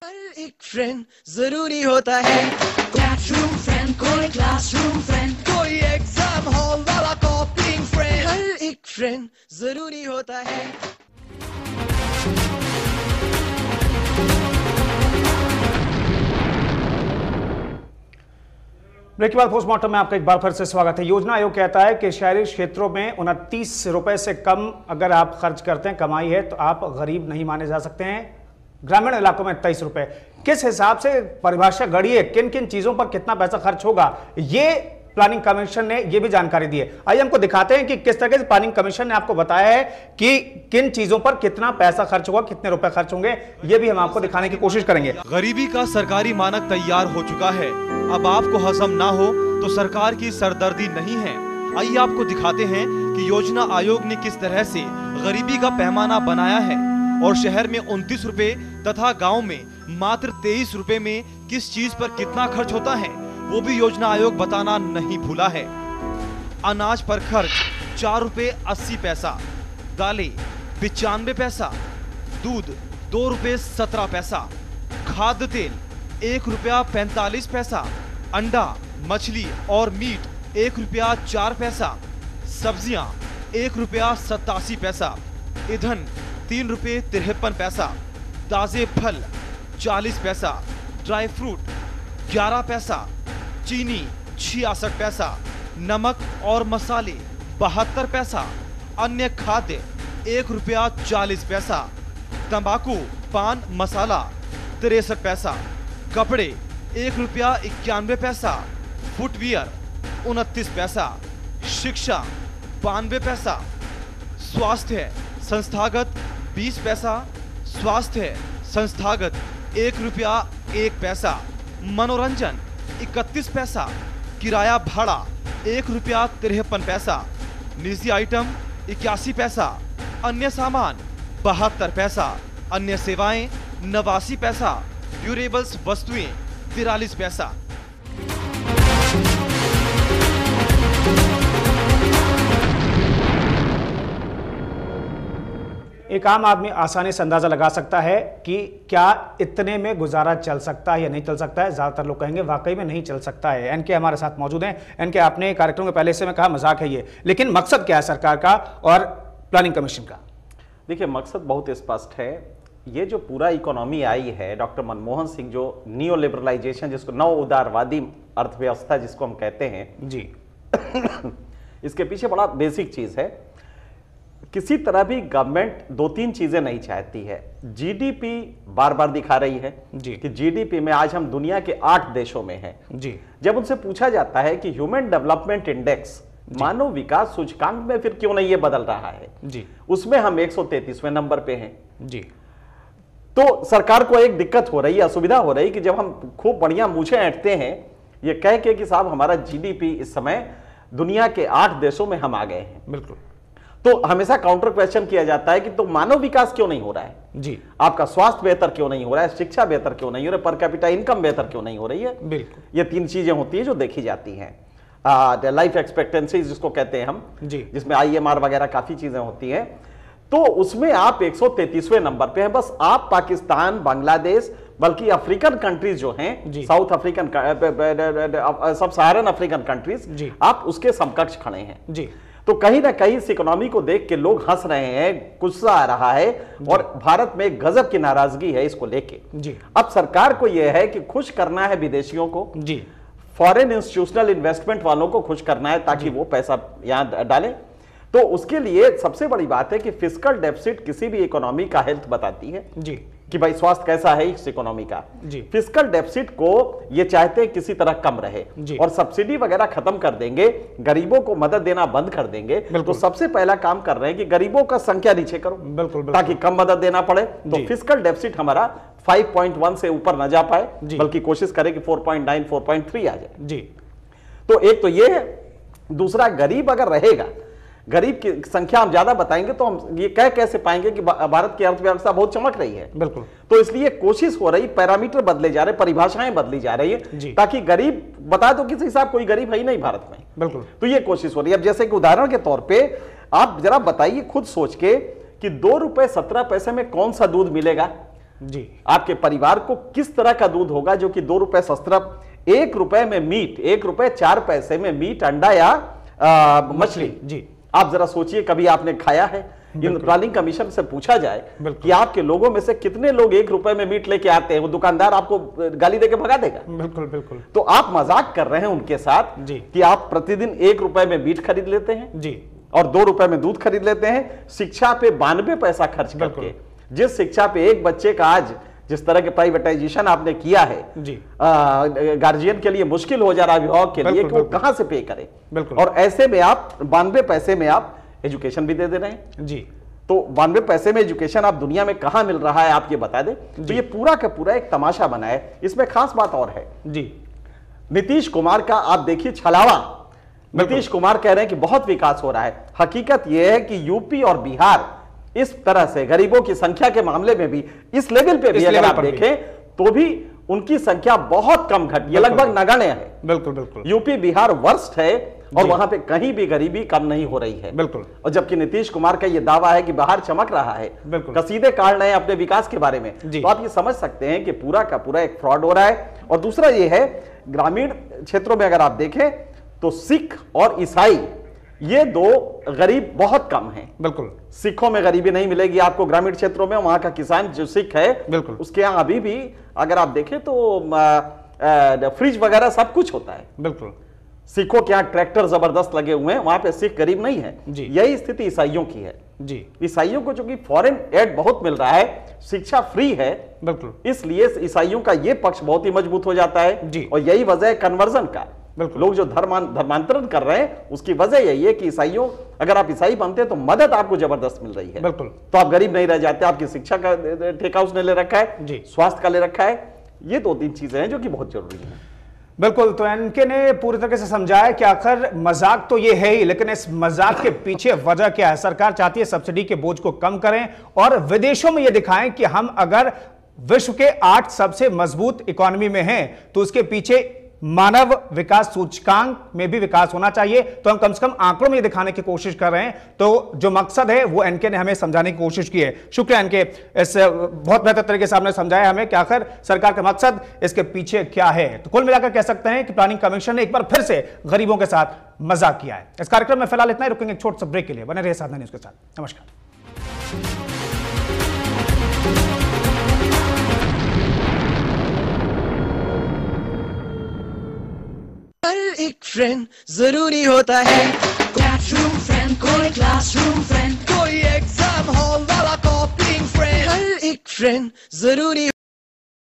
हर एक फ्रेंड जरूरी होता है। क्लासरूम फ्रेंड, कोई क्लासरूम फ्रेंड, कोई एग्जाम हॉल वाला कॉपिंग फ्रेंड। हर एक फ्रेंड जरूरी होता है। ब्रेक के बाद पोस्टमार्टम में आपका एक बार फिर से स्वागत है। योजना आयोग कहता है कि शहरी क्षेत्रों में 29 रुपए से कम अगर आप खर्च करते हैं, कमाई है, तो आप गरीब नहीं माने जा सकते हैं। ग्रामीण इलाकों में 23 रुपए। किस हिसाब से परिभाषा गढ़ी है, किन किन चीजों पर कितना पैसा खर्च होगा, ये प्लानिंग कमीशन ने ये भी जानकारी दी है। आइए हमको दिखाते हैं कि किस तरह से प्लानिंग कमीशन ने आपको बताया है कि किन चीजों पर कितना पैसा खर्च होगा, कितने रुपए खर्च होंगे, ये भी हम आपको दिखाने की कोशिश करेंगे। गरीबी का सरकारी मानक तैयार हो चुका है। अब आपको हजम ना हो तो सरकार की सरदर्दी नहीं है। आइए आपको दिखाते हैं कि योजना आयोग ने किस तरह से गरीबी का पैमाना बनाया है और शहर में 29 रुपए तथा गांव में मात्र 23 रुपए में किस चीज पर कितना खर्च होता है, वो भी योजना आयोग बताना नहीं भूला है। अनाज पर खर्च 4 रुपए 80 पैसा, दालें 95 पैसा, दूध 2 रुपए 17 पैसा, खाद्य तेल 1 रुपया 45 पैसा, अंडा, मछली और मीट 1 रुपया 4 पैसा, सब्जियां 1 रुपया 87 पैसा, ईंधन 3 रुपये 53 पैसा, ताजे फल 40 पैसा, ड्राई फ्रूट 11 पैसा, चीनी 66 पैसा, नमक और मसाले 72 पैसा, अन्य खाद्य 1 रुपया 40 पैसा, तंबाकू, पान मसाला 63 पैसा, कपड़े 1 रुपया 91 पैसा, फुटवियर 29 पैसा, शिक्षा 92 पैसा, स्वास्थ्य संस्थागत 20 पैसा, स्वास्थ्य संस्थागत 1 रुपया 1 पैसा, मनोरंजन 31 पैसा, किराया भाड़ा 1 रुपया 53 पैसा, निजी आइटम 81 पैसा, अन्य सामान 72 पैसा, अन्य सेवाएं 89 पैसा, ड्यूरेबल्स वस्तुएं 43 पैसा। एक आम आदमी आसानी से अंदाजा लगा सकता है कि क्या इतने में गुजारा चल सकता है या नहीं चल सकता है। ज्यादातर लोग कहेंगे वाकई में नहीं चल सकता है। एनके हमारे साथ मौजूद हैं। एनके, आपने कार्यक्रम के पहले से मैं कहा मजाक है ये, लेकिन मकसद क्या है सरकार का और प्लानिंग कमीशन का? देखिए, मकसद बहुत स्पष्ट है। ये जो पूरा इकोनॉमी आई है, डॉक्टर मनमोहन सिंह जो नियो लिबरलाइजेशन, जिसको नव उदारवादी अर्थव्यवस्था जिसको हम कहते हैं जी, इसके पीछे बड़ा बेसिक चीज है। किसी तरह भी गवर्नमेंट 2-3 चीजें नहीं चाहती है। जीडीपी बार बार दिखा रही है जी, कि जीडीपी में आज हम दुनिया के 8 देशों में हैं जी। जब उनसे पूछा जाता है कि ह्यूमन डेवलपमेंट इंडेक्स, मानव विकास सूचकांक में फिर क्यों नहीं ये बदल रहा है जी, उसमें हम 133वें नंबर पे हैं जी। तो सरकार को एक दिक्कत हो रही है, असुविधा हो रही है कि जब हम खूब बढ़िया मूछें ऐंठते हैं ये कह के कि साहब हमारा जीडीपी इस समय दुनिया के 8 देशों में हम आ गए हैं, बिल्कुल, तो हमेशा काउंटर क्वेश्चन किया जाता है कि तो मानव विकास क्यों नहीं हो रहा है जी, आपका स्वास्थ्य बेहतर क्यों नहीं हो रहा है, शिक्षा बेहतर क्यों नहीं हो रहा है, पर कैपिटा इनकम बेहतर क्यों नहीं हो रही है। बिल्कुल, ये 3 चीजें होती है जो देखी जाती हैं। लाइफ एक्सपेक्टेंसी जिसको कहते हैं हम जी, जिसमें IMR वगैरह काफी चीजें होती हैं, तो उसमें आप 133वें नंबर पे हैं। बस आप पाकिस्तान, बांग्लादेश, बल्कि अफ्रीकन कंट्रीज जो हैं, साउथ अफ्रीकन, सब सहारन अफ्रीकन कंट्रीज, आप उसके समकक्ष खड़े हैं जी। तो कहीं ना कहीं इस इकोनॉमी को देख के लोग हंस रहे हैं, गुस्सा आ रहा है और भारत में गजब की नाराजगी है इसको लेके जी। अब सरकार को यह है कि खुश करना है विदेशियों को जी, फॉरेन इंस्टीट्यूशनल इन्वेस्टमेंट वालों को खुश करना है ताकि वो पैसा यहां डालें। तो उसके लिए सबसे बड़ी बात है कि फिस्कल डेफिसिट किसी भी इकोनॉमी का हेल्थ बताती है जी, कि भाई स्वास्थ्य कैसा है इस इकोनॉमी का जी। फिस्कल डेफिसिट को ये चाहते हैं किसी तरह कम रहे और सब्सिडी वगैरह खत्म कर देंगे, गरीबों को मदद देना बंद कर देंगे। तो सबसे पहला काम कर रहे हैं कि गरीबों का संख्या नीचे करो, बिल्कुल, ताकि कम मदद देना पड़े। तो फिस्कल डेफिसिट हमारा 5.1 से ऊपर न जा पाए, बल्कि कोशिश करें कि 4.9, 4.3 आ जाए जी। तो एक तो ये है। दूसरा, गरीब अगर रहेगा, गरीब की संख्या हम ज्यादा बताएंगे तो हम ये कह कैसे पाएंगे कि भारत की अर्थव्यवस्था बहुत चमक रही है। बिल्कुल, तो इसलिए कोशिश हो रही, पैरामीटर बदले जा रहे, परिभाषाएं बदली जा रही है ताकि गरीब बता दो किसी हिसाब कोई गरीब है ही नहीं भारत में। बिल्कुल, तो ये कोशिश हो रही है। अब जैसे कि उदाहरण के तौर पे आप जरा बताइए खुद सोच के कि 2 रुपए 17 पैसे में कौन सा दूध मिलेगा जी। आपके परिवार को किस तरह का दूध होगा जो कि 2 रुपए सस्ता, 1 रुपए में मीट, 1 रुपए 4 पैसे में मीट, अंडा या मछली। जी, आप जरा सोचिए, कभी आपने खाया है? इन प्लानिंग कमीशन से पूछा जाए कि आपके लोगों में से कितने लोग 1 रुपए में मीट लेके आते हैं, वो दुकानदार आपको गाली देके भगा देगा। बिल्कुल बिल्कुल। तो आप मजाक कर रहे हैं उनके साथ जी, कि आप प्रतिदिन 1 रुपए में मीट खरीद लेते हैं जी, और 2 रुपए में दूध खरीद लेते हैं। शिक्षा पे 92 पैसा खर्च करके, जिस शिक्षा पे एक बच्चे का आज जिस तरह के प्राइवेटाइजेशन आपने किया है जी, गार्जियन के लिए मुश्किल हो जा रहा है, अभिभावक के लिए कि वो कहां से पे करे। बिल्कुल। और ऐसे में आप 92 पैसे में आप एजुकेशन भी दे रहे हैं। जी, तो 92 पैसे में एजुकेशन आप दुनिया में कहां मिल रहा है, आप ये बता दें। तो ये पूरा का पूरा एक तमाशा बना है। इसमें खास बात और है जी, नीतीश कुमार का आप देखिए छलावा। नीतीश कुमार कह रहे हैं कि बहुत विकास हो रहा है। हकीकत यह है कि यूपी और बिहार इस तरह से गरीबों की संख्या के मामले में भी, इस लेवल पे भी अगर आप देखें तो भी उनकी संख्या बहुत कम घटी है, लगभग नगण्य है। बिल्कुल बिल्कुल। यूपी बिहार वर्स्ट है और वहां पे कहीं भी गरीबी कम नहीं हो रही है। बिल्कुल। और जबकि नीतीश कुमार का यह दावा है कि बाहर चमक रहा है, कसीदे काट रहे हैं अपने विकास के बारे में, तो आप ये समझ सकते हैं कि पूरा का पूरा एक फ्रॉड हो रहा है। और दूसरा ये है, ग्रामीण क्षेत्रों में अगर आप देखें तो सिख और ईसाई, ये 2 गरीब बहुत कम हैं। बिल्कुल। सिखों में गरीबी नहीं मिलेगी आपको ग्रामीण क्षेत्रों में। वहां का किसान जो सिख है, बिल्कुल, उसके यहाँ अभी भी अगर आप देखें तो फ्रिज वगैरह सब कुछ होता है। बिल्कुल। सिखों के यहाँ ट्रैक्टर जबरदस्त लगे हुए हैं, वहां पे सिख गरीब नहीं है। यही स्थिति ईसाइयों की है। जी, ईसाइयों को जो कि फॉरेन एड बहुत मिल रहा है, शिक्षा फ्री है, बिल्कुल, इसलिए ईसाइयों का ये पक्ष बहुत ही मजबूत हो जाता है जी। और यही वजह है कन्वर्जन का। लोग जो धर्मांतरण कर रहे हैं, उसकी वजह यही है कि ईसाइयों, अगर आप ईसाई बनते हैं तो मदद आपको जबरदस्त मिल रही है। बिल्कुल। तो आप गरीब नहीं रह जाते। आपकी शिक्षा का ठेका उसने ले रखा है जी, स्वास्थ्य का ले रखा है। ये 2-3 चीजें हैं जो कि बहुत जरूरी है। बिल्कुल। तो एनके ने पूरी तरीके से समझाया कि आखिर मजाक तो ये है ही, लेकिन इस मजाक के पीछे वजह क्या है। सरकार चाहती है सब्सिडी के बोझ को कम करें और विदेशों में ये दिखाएं कि हम अगर विश्व के 8 सबसे मजबूत इकोनॉमी में हैं तो उसके पीछे मानव विकास सूचकांक में भी विकास होना चाहिए। तो हम कम से कम आंकड़ों में ये दिखाने की कोशिश कर रहे हैं। तो जो मकसद है वो एनके ने हमें समझाने की कोशिश की है। शुक्रिया एनके, इस बहुत बेहतर तरीके से आपने समझाया हमें कि आखिर सरकार का मकसद, इसके पीछे क्या है। तो कुल मिलाकर कह सकते हैं कि प्लानिंग कमीशन ने एक बार फिर से गरीबों के साथ मजाक किया है। इस कार्यक्रम में फिलहाल इतना ही, रुकेंगे एक छोटे से ब्रेक के लिए। बने रहिए साधना न्यूज़ के साथ। नमस्कार। एक फ्रेंड जरूरी होता है। क्लासरूम फ्रेंड, कोई क्लासरूम फ्रेंड, कोई एग्जाम हॉल वाला कॉपिंग फ्रेंड। हर एक फ्रेंड जरूरी